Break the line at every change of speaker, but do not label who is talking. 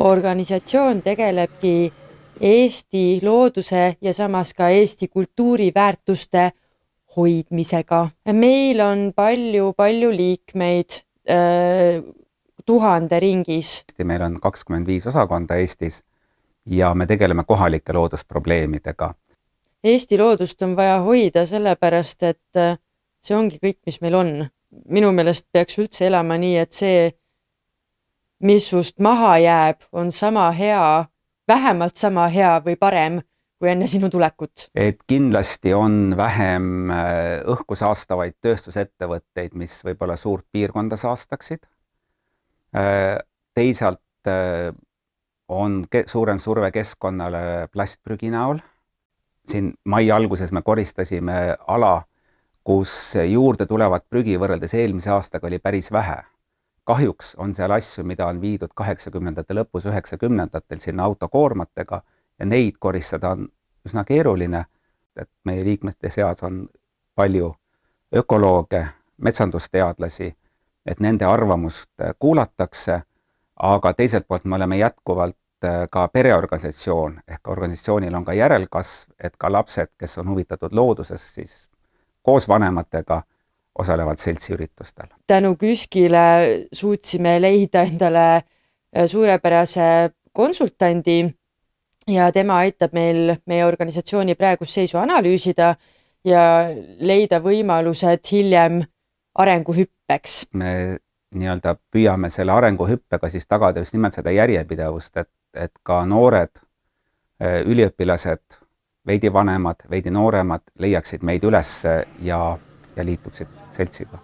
organisatsioon tegelebki Eesti looduse ja samas ka Eesti kultuuriväärtuste hoidmisega. Meil on palju liikmeid 1000 ringis.
Meil on 25 osakonda Eestis ja me tegeleme kohalike loodusprobleemidega.
Eesti loodust on vaja hoida sellepärast, et see ongi kõik, mis meil on. Minu meelest peaks üldse elama nii, et see, mis sust maha jääb, on sama hea, vähemalt sama hea või parem kui enne sinu tulekut.
Et kindlasti on vähem õhku saastavaid tööstusettevõtteid, mis võib-olla suurt piirkonda saastaksid. Teisalt on suurem surve keskkonnale plastprügi näol. Siin mai alguses me koristasime ala, kus juurde tulevat prügi võrreldes eelmise aastaga oli päris vähe. Kahjuks on seal asju, mida on viidud 80ndate lõpus, 90ndatel sinna autokoormatega ja neid koristada on üsna keeruline, et meie liikmete seas on palju ökolooge, metsandusteadlasi, et nende arvamust kuulatakse, aga teiselt poolt me oleme jätkuvalt ka pereorganisatsioon, ehk organisatsioonil on ka järelkasv, et ka lapsed, kes on huvitatud loodusest, siis koos vanematega osalevad seltsiüritustel.
Tänu KÜSK-ile suutsime leida endale suurepärase konsultandi ja tema aitab meil meie organisatsiooni praegust seisu analüüsida ja leida võimalused hiljem arenguhüppeks.
Me nii-öelda püüame selle arenguhüppega siis tagada just nimelt seda järjepidevust, et ka noored üliõpilased, veidi vanemad, veidi nooremad leiaksid meid üles ja liituksid seltsiga.